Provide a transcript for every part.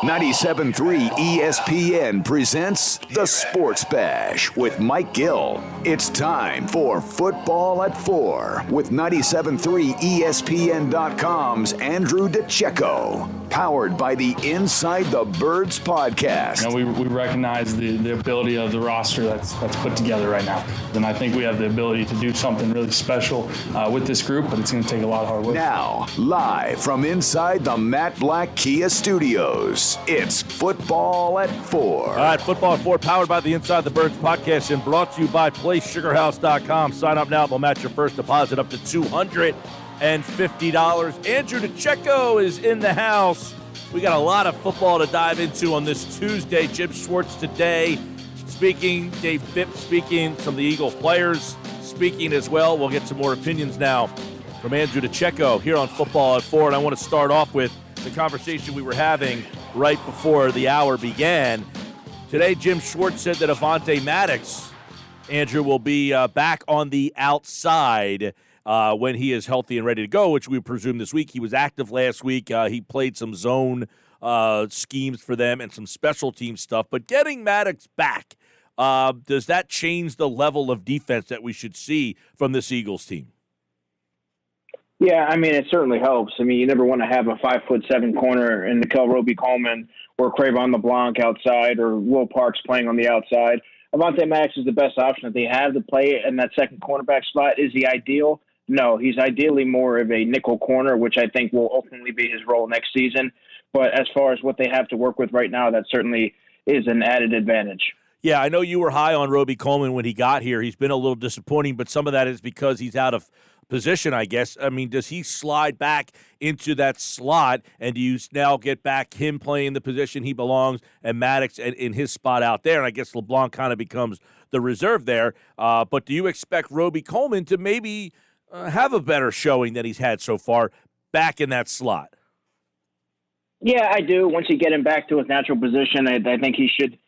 97.3 ESPN presents The Sports Bash with Mike Gill. It's time for Football at 4 with 97.3 ESPN.com's Andrew DiCecco. Powered by the Inside the Birds podcast. We recognize the ability of the roster that's put together right now. And I think we have the ability to do something really special with this group, but it's going to take a lot of hard work. Now, live from inside the Matt Black Kia Studios, it's Football at 4. All right, Football at 4, powered by the Inside the Birds podcast and brought to you by PlaySugarHouse.com. Sign up now. They'll match your first deposit up to $250. Andrew DiCecco is in the house. We got a lot of football to dive into on this Tuesday. Jim Schwartz today speaking, Dave Phipps speaking, some of the Eagle players speaking as well. We'll get some more opinions now from Andrew DiCecco here on Football at 4. And I want to start off with the conversation we were having right before the hour began. Today, Jim Schwartz said that Avonte Maddox, Andrew, will be back on the outside when he is healthy and ready to go, which we presume this week. He was active last week. He played some zone schemes for them and some special team stuff. But getting Maddox back, does that change the level of defense that we should see from this Eagles team? Yeah, I mean, it certainly helps. I mean, you never want to have a 5'7" corner in Nickell Robey-Coleman or Cravon LeBlanc outside or Will Parks playing on the outside. Avonte Maddox is the best option that they have to play in that second cornerback spot. Is he ideal? No, he's ideally more of a nickel corner, which I think will ultimately be his role next season. But as far as what they have to work with right now, that certainly is an added advantage. Yeah, I know you were high on Robey-Coleman when he got here. He's been a little disappointing, but some of that is because he's out of position, I guess. I mean, does he slide back into that slot, and do you now get back him playing the position he belongs and Maddox in his spot out there? And I guess LeBlanc kind of becomes the reserve there. But do you expect Robey-Coleman to maybe have a better showing than he's had so far back in that slot? Yeah, I do. Once you get him back to his natural position, I think he should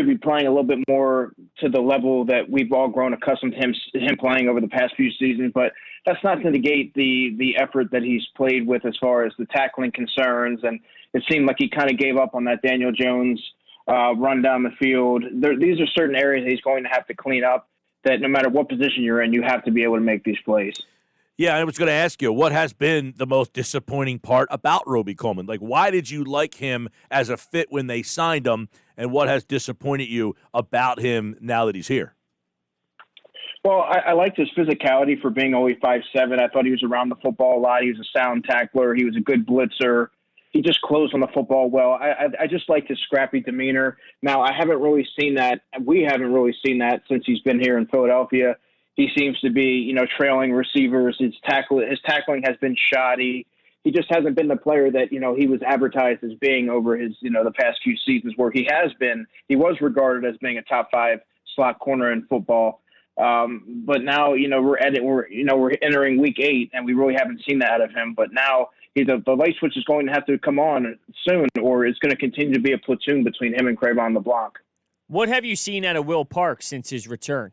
be playing a little bit more to the level that we've all grown accustomed to him playing over the past few seasons. But that's not to negate the effort that he's played with as far as the tackling concerns. And it seemed like he kind of gave up on that Daniel Jones run down the field. These are certain areas that he's going to have to clean up, that no matter what position you're in, you have to be able to make these plays. Yeah, I was going to ask you, what has been the most disappointing part about Robey-Coleman? Like, why did you like him as a fit when they signed him, and what has disappointed you about him now that he's here? Well, I liked his physicality for being only 5'7". I thought he was around the football a lot. He was a sound tackler. He was a good blitzer. He just closed on the football well. I just liked his scrappy demeanor. Now, I haven't really seen that. We haven't really seen that since he's been here in Philadelphia. He seems to be, trailing receivers. His tackling has been shoddy. He just hasn't been the player that, he was advertised as being over his, the past few seasons where he has been. He was regarded as being a top 5 slot corner in football. But now, we're entering week 8 and we really haven't seen that out of him. But now the light switch is going to have to come on soon, or it's going to continue to be a platoon between him and Cravon LeBlanc. What have you seen out of Will Parks since his return?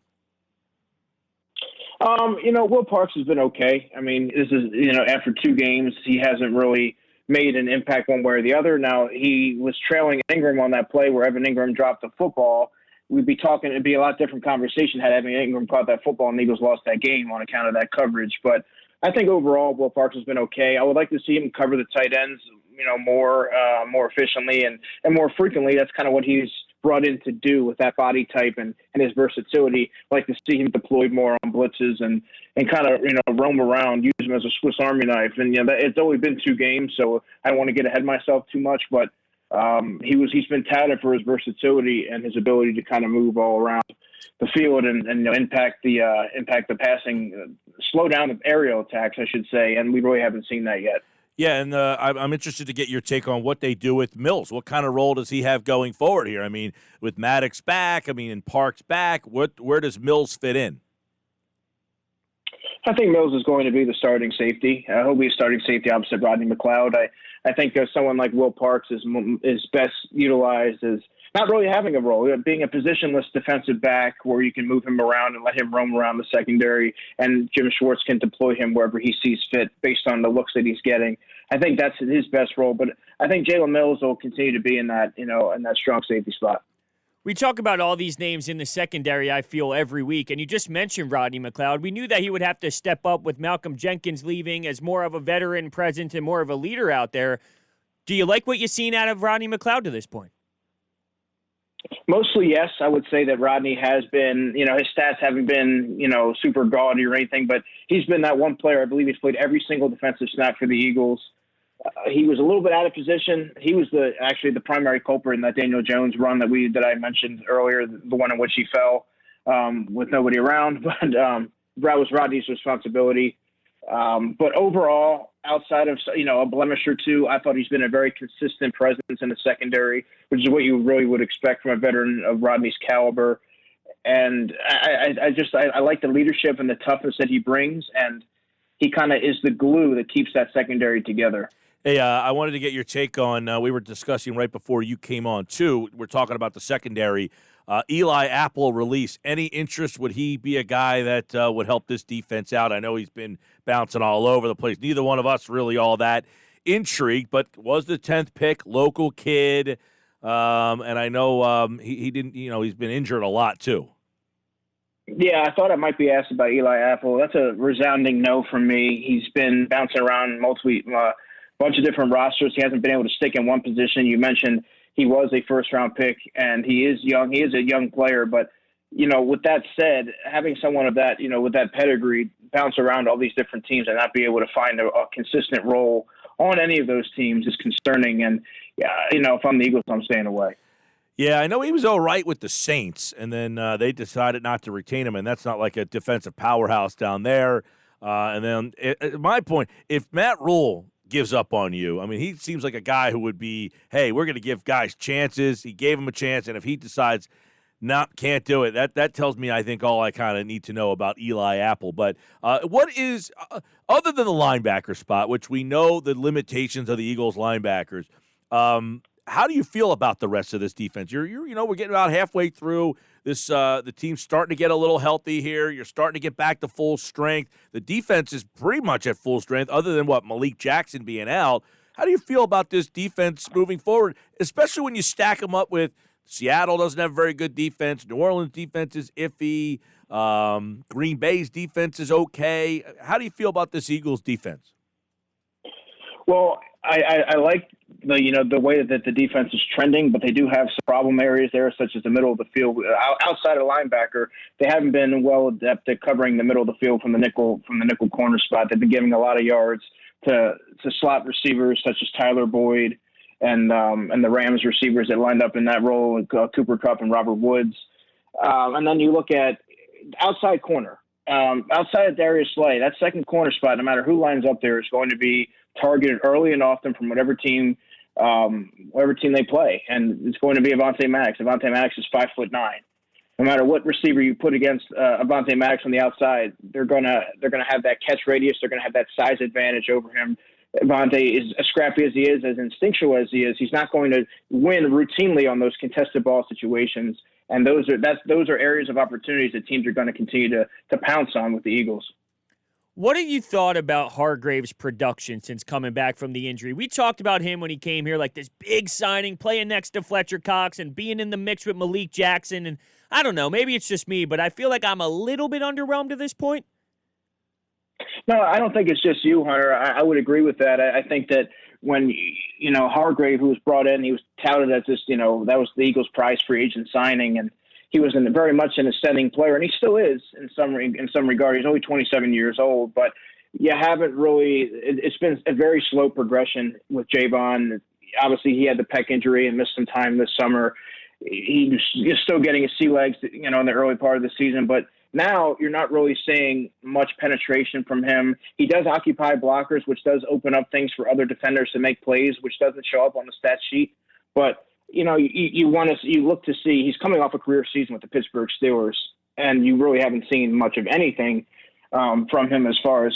Will Parks has been okay. I mean, this is, after 2 games, he hasn't really made an impact one way or the other. Now, he was trailing Ingram on that play where Evan Ingram dropped the football. It'd be a lot different conversation had Evan Ingram caught that football and the Eagles lost that game on account of that coverage. But I think overall, Will Parks has been okay. I would like to see him cover the tight ends, more efficiently and more frequently. That's kind of what he's brought in to do with that body type and his versatility. I'd like to see him deployed more on blitzes and kind of, roam around, use him as a Swiss Army knife. And, it's only been 2 games, so I don't want to get ahead of myself too much, but he's been touted for his versatility and his ability to kind of move all around the field and impact the passing, slow down the aerial attacks, I should say, and we really haven't seen that yet. Yeah, and I'm interested to get your take on what they do with Mills. What kind of role does he have going forward here? I mean, with Maddox back, and Parks back, where does Mills fit in? I think Mills is going to be the starting safety. He'll be a starting safety opposite Rodney McLeod. I think someone like Will Parks is best utilized as not really having a role, being a positionless defensive back where you can move him around and let him roam around the secondary, and Jim Schwartz can deploy him wherever he sees fit based on the looks that he's getting. I think that's his best role. But I think Jalen Mills will continue to be in that, in that strong safety spot. We talk about all these names in the secondary, I feel, every week, and you just mentioned Rodney McLeod. We knew that he would have to step up with Malcolm Jenkins leaving as more of a veteran presence and more of a leader out there. Do you like what you've seen out of Rodney McLeod to this point? Mostly, yes. I would say that Rodney has been, his stats haven't been, super gaudy or anything, but he's been that one player. I believe he's played every single defensive snap for the Eagles. He was a little bit out of position. He was actually the primary culprit in that Daniel Jones run that I mentioned earlier, the one in which he fell with nobody around. But that was Rodney's responsibility. But overall, outside of a blemish or two, I thought he's been a very consistent presence in the secondary, which is what you really would expect from a veteran of Rodney's caliber. And I like the leadership and the toughness that he brings, and he kind of is the glue that keeps that secondary together. Hey, I wanted to get your take on, we were discussing right before you came on, too. We're talking about the secondary. Eli Apple release. Any interest? Would he be a guy that would help this defense out? I know he's been bouncing all over the place. Neither one of us really all that intrigued, but was the 10th pick, local kid. And I know he didn't, he's been injured a lot, too. Yeah, I thought I might be asked about Eli Apple. That's a resounding no from me. He's been bouncing around bunch of different rosters. He hasn't been able to stick in one position. You mentioned he was a first-round pick, and he is young. He is a young player, but, with that said, having someone of that, with that pedigree bounce around all these different teams and not be able to find a consistent role on any of those teams is concerning. And, if I'm the Eagles, I'm staying away. Yeah, I know he was all right with the Saints, and then they decided not to retain him, and that's not like a defensive powerhouse down there. And then, at my point, if Matt Rule gives up on you, I mean, he seems like a guy who would be, hey, we're going to give guys chances. He gave him a chance, and if he decides can't do it, that tells me, I think, all I kind of need to know about Eli Apple. But what is, other than the linebacker spot, which we know the limitations of the Eagles linebackers, how do you feel about the rest of this defense? We're getting about halfway through this. The team's starting to get a little healthy here. You're starting to get back to full strength. The defense is pretty much at full strength, other than Malik Jackson being out. How do you feel about this defense moving forward, especially when you stack them up with Seattle doesn't have very good defense, New Orleans defense is iffy, Green Bay's defense is okay. How do you feel about this Eagles defense? Well, I like the way that the defense is trending, but they do have some problem areas there, such as the middle of the field. Outside of linebacker, they haven't been well adept at covering the middle of the field from the nickel corner spot. They've been giving a lot of yards to slot receivers such as Tyler Boyd and the Rams receivers that lined up in that role, Cooper Kupp and Robert Woods. And then you look at outside corner. Outside of Darius Slay, that second corner spot, no matter who lines up there, is going to be targeted early and often from whatever team they play, and it's going to be Avonte Maddox. Avonte Maddox is 5'9". No matter what receiver you put against Avonte Maddox on the outside, they're gonna have that catch radius. They're gonna have that size advantage over him. Avonte is as scrappy as he is, as instinctual as he is. He's not going to win routinely on those contested ball situations, and those are areas of opportunities that teams are going to continue to pounce on with the Eagles. What have you thought about Hargrave's production since coming back from the injury? We talked about him when he came here, like this big signing, playing next to Fletcher Cox and being in the mix with Malik Jackson. And I don't know, maybe it's just me, but I feel like I'm a little bit underwhelmed at this point. No, I don't think it's just you, Hunter. I would agree with that. I think that when, Hargrave, who was brought in, he was touted as this, that was the Eagles' prize free agent signing, and he was very much an ascending player, and he still is in some regard. He's only 27 years old, but you haven't really. It's been a very slow progression with Javon. Obviously, he had the pec injury and missed some time this summer. He's still getting his sea legs, in the early part of the season, but now you're not really seeing much penetration from him. He does occupy blockers, which does open up things for other defenders to make plays, which doesn't show up on the stat sheet, but. You look to see he's coming off a career season with the Pittsburgh Steelers, and you really haven't seen much of anything from him as far as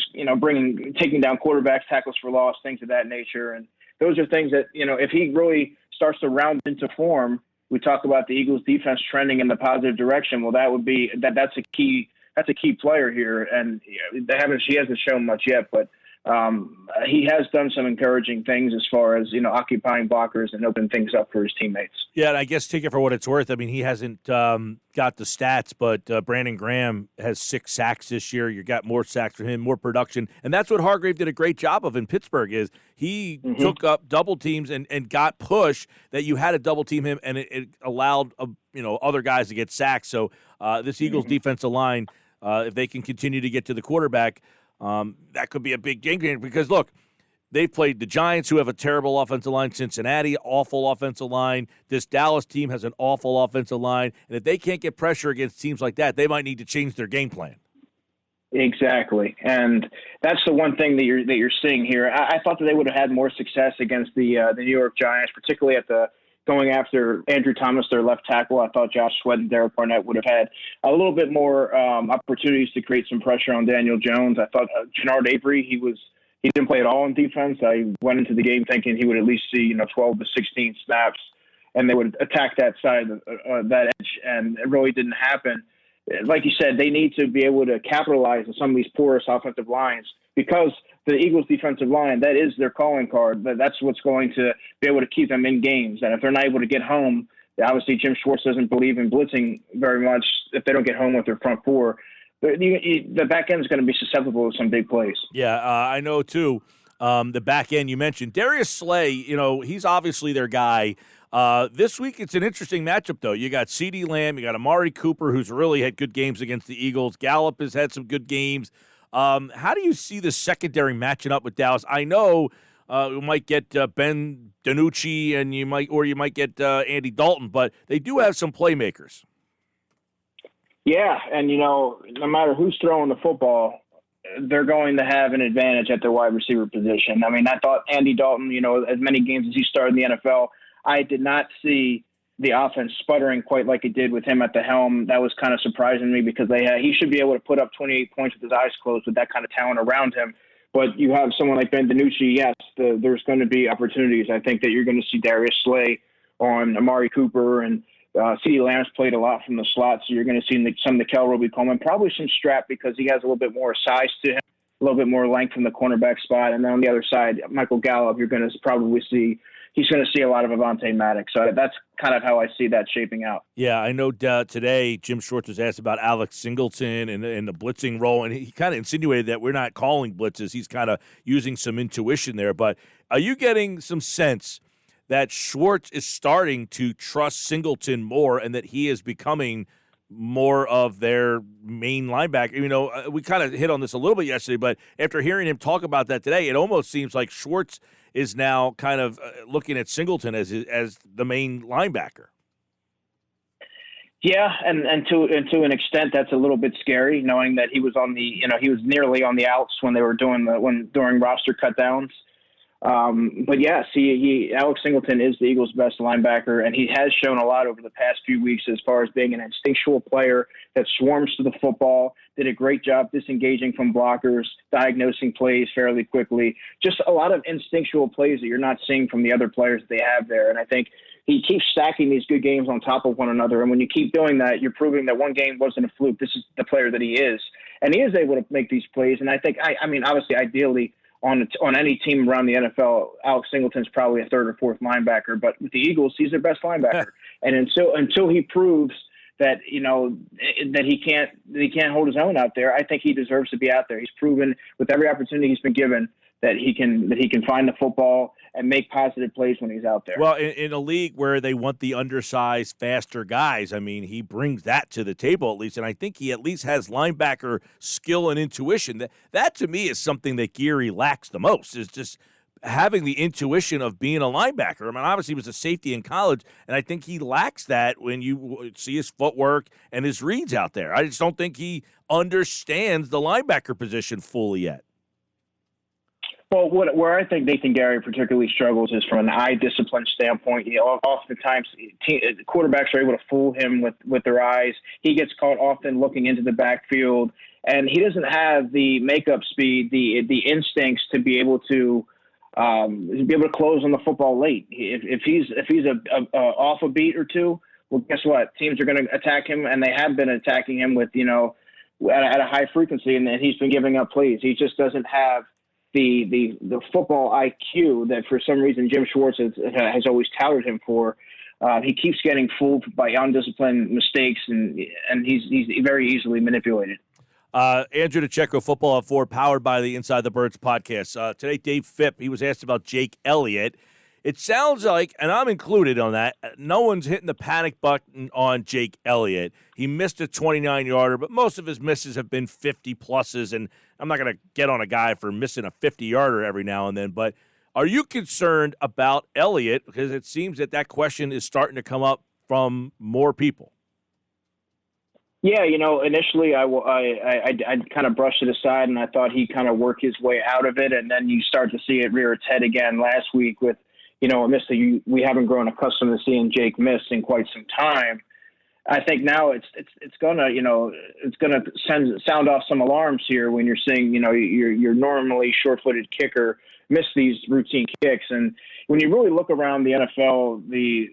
taking down quarterbacks, tackles for loss, things of that nature. And those are things that if he really starts to round into form, we talk about the Eagles' defense trending in the positive direction. Well, that's a key player here, and he hasn't shown much yet, but he has done some encouraging things as far as, occupying blockers and opening things up for his teammates. Yeah, and I guess take it for what it's worth. I mean, he hasn't got the stats, but Brandon Graham has 6 sacks this year. You got more sacks for him, more production. And that's what Hargrave did a great job of in Pittsburgh is he took up double teams and got push that you had to double team him, and it allowed other guys to get sacks. So this Eagles defensive line, if they can continue to get to the quarterback, that could be a big game changer because, look, they've played the Giants, who have a terrible offensive line, Cincinnati, awful offensive line. This Dallas team has an awful offensive line. And if they can't get pressure against teams like that, they might need to change their game plan. Exactly. And that's the one thing that you're seeing here. I thought that they would have had more success against the New York Giants, particularly going after Andrew Thomas, their left tackle. I thought Josh Sweat and Derek Barnett would have had a little bit more opportunities to create some pressure on Daniel Jones. I thought Jannard Avery, he didn't play at all on defense. I went into the game thinking he would at least see 12 to 16 snaps, and they would attack that side, that edge, and it really didn't happen. Like you said, they need to be able to capitalize on some of these porous offensive lines because the Eagles' defensive line, that is their calling card. That's what's going to be able to keep them in games. And if they're not able to get home, obviously Jim Schwartz doesn't believe in blitzing very much if they don't get home with their front four. The back end is going to be susceptible to some big plays. Yeah, I know, too. The back end you mentioned. Darius Slay, he's obviously their guy. This week it's an interesting matchup, though. You got CeeDee Lamb, you got Amari Cooper, who's really had good games against the Eagles. Gallup has had some good games. How do you see the secondary matching up with Dallas? I know you might get Ben DiNucci and you might get Andy Dalton, but they do have some playmakers. Yeah, and no matter who's throwing the football, they're going to have an advantage at their wide receiver position. I mean, I thought Andy Dalton, as many games as he started in the NFL, I did not see the offense sputtering quite like it did with him at the helm. That was kind of surprising me because he should be able to put up 28 points with his eyes closed with that kind of talent around him. But you have someone like Ben DiNucci, yes, there's going to be opportunities. I think that you're going to see Darius Slay on Amari Cooper, and CeeDee Lamb's played a lot from the slot, so you're going to see some Nickell Robey-Coleman, probably some Strap because he has a little bit more size to him, a little bit more length from the cornerback spot. And then on the other side, Michael Gallup, you're going to probably see – he's going to see a lot of Avonte Maddox. So that's kind of how I see that shaping out. Yeah, I know today Jim Schwartz was asked about Alex Singleton and the blitzing role, and he kind of insinuated that we're not calling blitzes. He's kind of using some intuition there. But are you getting some sense that Schwartz is starting to trust Singleton more and that he is becoming more of their main linebacker? We kind of hit on this a little bit yesterday, but after hearing him talk about that today, it almost seems like Schwartz is now kind of looking at Singleton as the main linebacker. Yeah, and to an extent, that's a little bit scary, knowing that he was he was nearly on the outs when they were during roster cutdowns. But yeah, Alex Singleton is the Eagles' best linebacker, and he has shown a lot over the past few weeks as far as being an instinctual player that swarms to the football, did a great job disengaging from blockers, diagnosing plays fairly quickly. Just a lot of instinctual plays that you're not seeing from the other players that they have there. And I think he keeps stacking these good games on top of one another. And when you keep doing that, you're proving that one game wasn't a fluke. This is the player that he is. And he is able to make these plays. And I think, I mean, obviously, ideally, on any team around the NFL, Alex Singleton's probably a third or fourth linebacker, but with the Eagles, he's their best linebacker. And until he proves that that he can't hold his own out there, I think he deserves to be out there. He's proven with every opportunity he's been given that he can find the football and make positive plays when he's out there. Well, in a league where they want the undersized, faster guys, I mean, he brings that to the table at least, and I think he at least has linebacker skill and intuition. That to me is something that Geary lacks the most, is just having the intuition of being a linebacker. I mean, obviously he was a safety in college, and I think he lacks that when you see his footwork and his reads out there. I just don't think he understands the linebacker position fully yet. Well, where I think Nathan Gary particularly struggles is from an eye discipline standpoint. Oftentimes quarterbacks are able to fool him with their eyes. He gets caught often looking into the backfield, and he doesn't have the makeup speed, the instincts to be able to close on the football late. If he's off a beat or two, well, guess what? Teams are going to attack him, and they have been attacking him with at a high frequency, and he's been giving up plays. He just doesn't have the football IQ that for some reason Jim Schwartz has always touted him for. He keeps getting fooled by undisciplined mistakes, and he's very easily manipulated. Andrew DiCecco, Football at 4, powered by the Inside the Birds podcast. Today, Dave Phipp, he was asked about Jake Elliott. It sounds like, and I'm included on that, no one's hitting the panic button on Jake Elliott. He missed a 29-yarder, but most of his misses have been 50-pluses, and I'm not going to get on a guy for missing a 50-yarder every now and then, but are you concerned about Elliott? Because it seems that question is starting to come up from more people. Yeah, initially I kind of brushed it aside, and I thought he kind of worked his way out of it, and then you start to see it rear its head again last week with, a miss that we haven't grown accustomed to seeing Jake miss in quite some time. I think now it's gonna sound off some alarms here when you're seeing your normally short-footed kicker miss these routine kicks. And when you really look around the NFL, the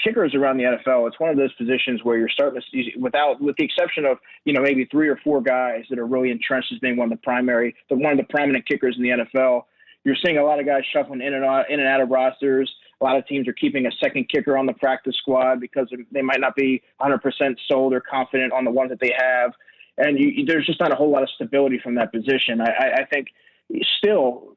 kickers around the NFL, it's one of those positions where you're starting to see, with the exception of maybe 3 or 4 guys that are really entrenched as being one of the prominent kickers in the NFL. You're seeing a lot of guys shuffling in and out of rosters. A lot of teams are keeping a second kicker on the practice squad because they might not be 100% sold or confident on the ones that they have. And there's just not a whole lot of stability from that position. I think still,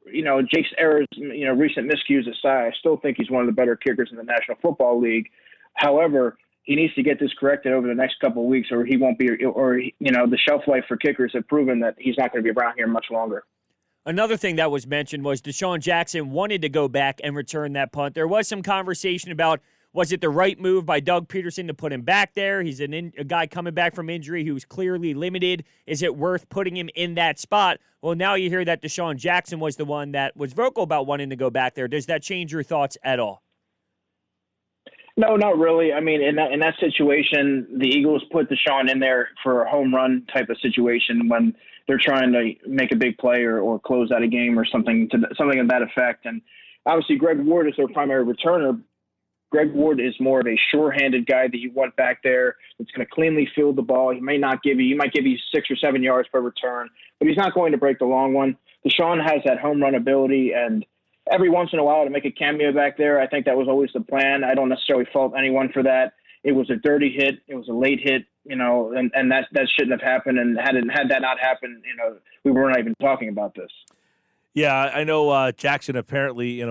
Jake's errors, recent miscues aside, I still think he's one of the better kickers in the National Football League. However, he needs to get this corrected over the next couple of weeks, or he won't be, the shelf life for kickers have proven that he's not going to be around here much longer. Another thing that was mentioned was DeSean Jackson wanted to go back and return that punt. There was some conversation about, was it the right move by Doug Peterson to put him back there? He's a guy coming back from injury who's clearly limited. Is it worth putting him in that spot? Well, now you hear that DeSean Jackson was the one that was vocal about wanting to go back there. Does that change your thoughts at all? No, not really. I mean, in that situation, the Eagles put DeSean in there for a home run type of situation when they're trying to make a big play or close out a game or something of that effect. And obviously, Greg Ward is their primary returner. Greg Ward is more of a sure-handed guy that you want back there that's going to cleanly field the ball. He might give you 6 or 7 yards per return, but he's not going to break the long one. DeSean has that home run ability, and every once in a while to make a cameo back there, I think that was always the plan. I don't necessarily fault anyone for that. It was a dirty hit. It was a late hit, and that shouldn't have happened. And had that not happened, we weren't even talking about this. Yeah, I know Jackson apparently,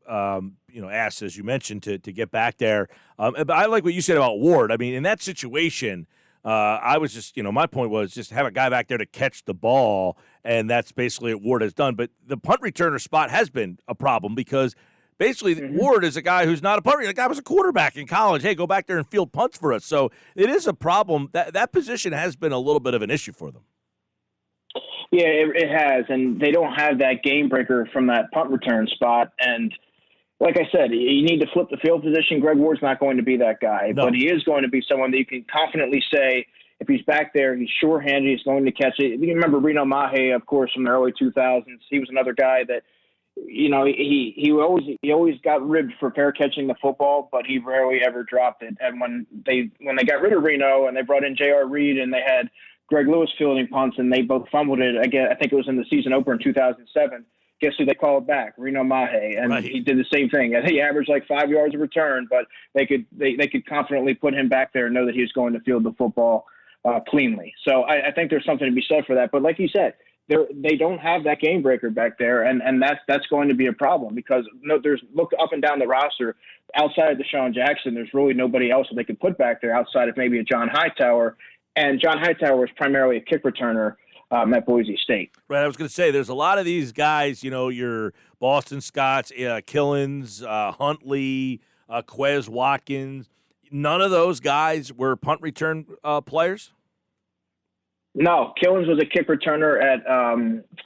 asked, as you mentioned, to get back there. But I like what you said about Ward. I mean, in that situation, I was just, my point was just have a guy back there to catch the ball, and that's basically what Ward has done. But the punt returner spot has been a problem because basically Ward is a guy who's not a punt returner. The guy was a quarterback in college. Hey, go back there and field punts for us. So it is a problem. That position has been a little bit of an issue for them. Yeah, it has, and they don't have that game breaker from that punt return spot. And like I said, you need to flip the field position. Greg Ward's not going to be that guy, but he is going to be someone that you can confidently say, if he's back there, he's sure-handed, he's going to catch it. You remember Reno Mahe, of course, from the early 2000s. He was another guy that, he always got ribbed for fair catching the football, but he rarely ever dropped it. And when they got rid of Reno and they brought in J.R. Reed and they had Greg Lewis fielding punts and they both fumbled it, again, I think it was in the season opener in 2007. Guess who they called back? Reno Mahe, and He did the same thing. He averaged like 5 yards of return, but they could confidently put him back there and know that he was going to field the football cleanly. So I think there's something to be said for that. But like you said, they don't have that game breaker back there, and that's going to be a problem because look up and down the roster. Outside of DeSean Jackson, there's really nobody else that they could put back there outside of maybe a John Hightower, and John Hightower was primarily a kick returner at Boise State. Right, I was going to say, there's a lot of these guys, your Boston Scotts, Killins, Huntley, Quez Watkins. None of those guys were punt return players? No, Killins was a kick returner at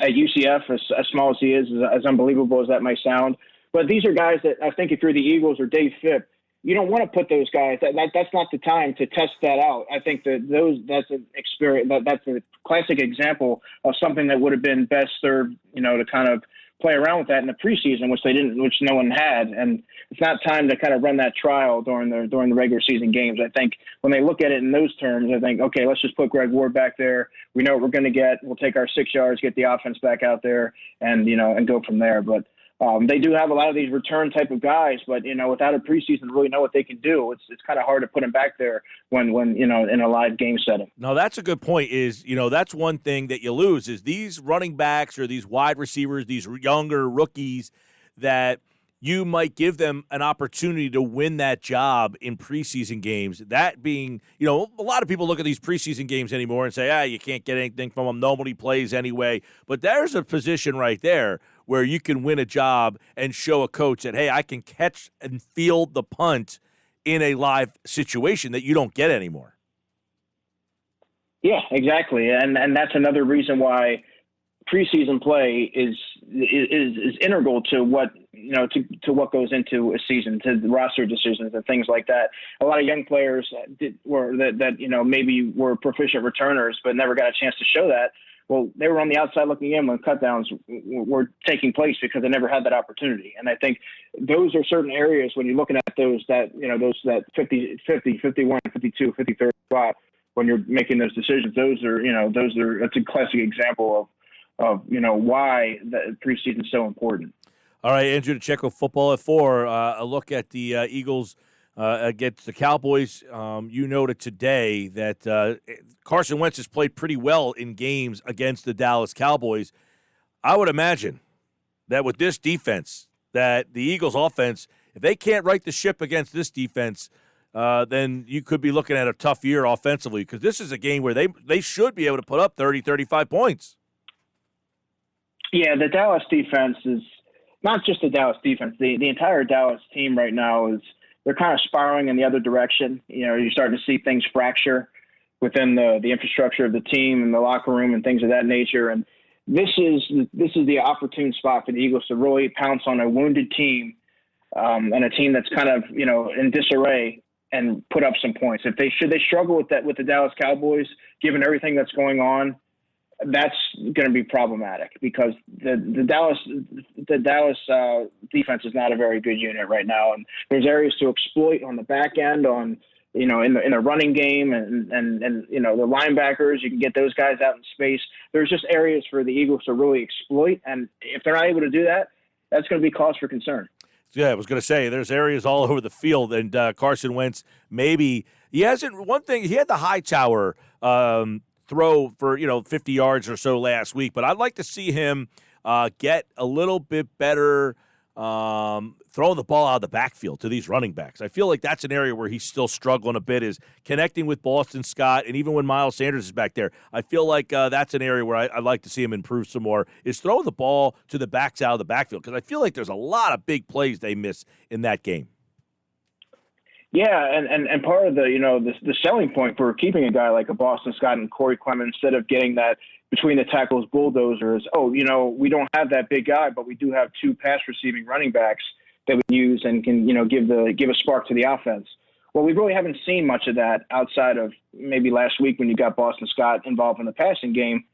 UCF, as small as he is, as unbelievable as that might sound. But these are guys that I think if you're the Eagles or Dave Phipp, you don't want to put those guys. That's not the time to test that out. I think that's an experience. That's a classic example of something that would have been best served, to kind of play around with that in the preseason, which they didn't, which no one had. And it's not time to kind of run that trial during the regular season games. I think when they look at it in those terms, I think, okay, let's just put Greg Ward back there. We know what we're going to get. We'll take our 6 yards, get the offense back out there, and go from there. But they do have a lot of these return type of guys, but without a preseason, really know what they can do. It's kind of hard to put them back there when in a live game setting. No, that's a good point. Is that's one thing that you lose is these running backs or these wide receivers, these younger rookies that you might give them an opportunity to win that job in preseason games. That being, a lot of people look at these preseason games anymore and say, you can't get anything from them. Nobody plays anyway. But there's a position right there where you can win a job and show a coach that, hey, I can catch and field the punt in a live situation that you don't get anymore. Yeah, exactly. And that's another reason why preseason play is integral to what to what goes into a season, to the roster decisions and things like that. A lot of young players maybe were proficient returners but never got a chance to show that. Well, they were on the outside looking in when cutdowns were taking place because they never had that opportunity. And I think those are certain areas when you're looking at those that 50, 51, 52, 53 spot when you're making those decisions. That's a classic example of why the preseason is so important. All right, Andrew DiCecco, Football at 4. A look at the Eagles against the Cowboys. You noted today that Carson Wentz has played pretty well in games against the Dallas Cowboys. I would imagine that with this defense, that the Eagles offense, if they can't right the ship against this defense, then you could be looking at a tough year offensively, because this is a game where they should be able to put up 30, 35 points. Yeah, the Dallas defense is not just the Dallas defense. The entire Dallas team right now they're kind of spiraling in the other direction. You're starting to see things fracture within the infrastructure of the team and the locker room and things of that nature. And this is the opportune spot for the Eagles to really pounce on a wounded team and a team that's kind of in disarray and put up some points. If they struggle with the Dallas Cowboys, given everything that's going on, that's going to be problematic, because the Dallas defense is not a very good unit right now, and there's areas to exploit on the back end, in the running game, and the linebackers. You can get those guys out in space. There's just areas for the Eagles to really exploit, and if they're not able to do that, that's going to be cause for concern. Yeah, I was going to say, there's areas all over the field, and Carson Wentz, maybe he hasn't. One thing, he had the high tower throw for 50 yards or so last week, but I'd like to see him get a little bit better throwing the ball out of the backfield to these running backs. I feel like that's an area where he's still struggling a bit, is connecting with Boston Scott, and even when Miles Sanders is back there, I feel like that's an area where I'd like to see him improve some more, is throw the ball to the backs out of the backfield, because I feel like there's a lot of big plays they miss in that game. Yeah, and part of the selling point for keeping a guy like a Boston Scott and Corey Clement, instead of getting that between the tackles bulldozers, we don't have that big guy, but we do have two pass receiving running backs that we use and can give a spark to the offense. Well, we really haven't seen much of that outside of maybe last week when you got Boston Scott involved in the passing game.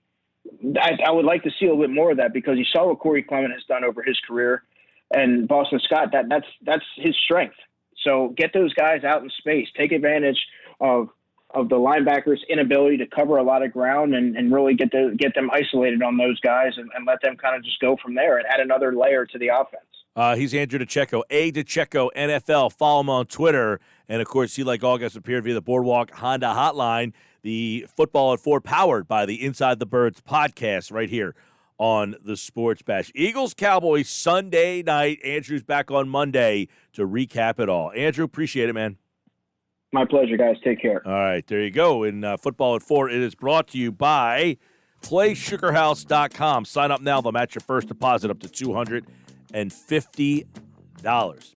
I would like to see a little bit more of that, because you saw what Corey Clement has done over his career, and Boston Scott, that's his strength. So get those guys out in space. Take advantage of the linebackers' inability to cover a lot of ground, and really get them isolated on those guys, and let them kind of just go from there and add another layer to the offense. He's Andrew DiCecco, DiCecco NFL. Follow him on Twitter. And, of course, he, like August, appeared via the Boardwalk Honda Hotline, the Football at 4 powered by the Inside the Birds podcast right here on the Sports Bash. Eagles-Cowboys Sunday night. Andrew's back on Monday to recap it all. Andrew, appreciate it, man. My pleasure, guys. Take care. All right, there you go. In Football at 4, it is brought to you by PlaySugarHouse.com. Sign up now. They'll match your first deposit up to $250.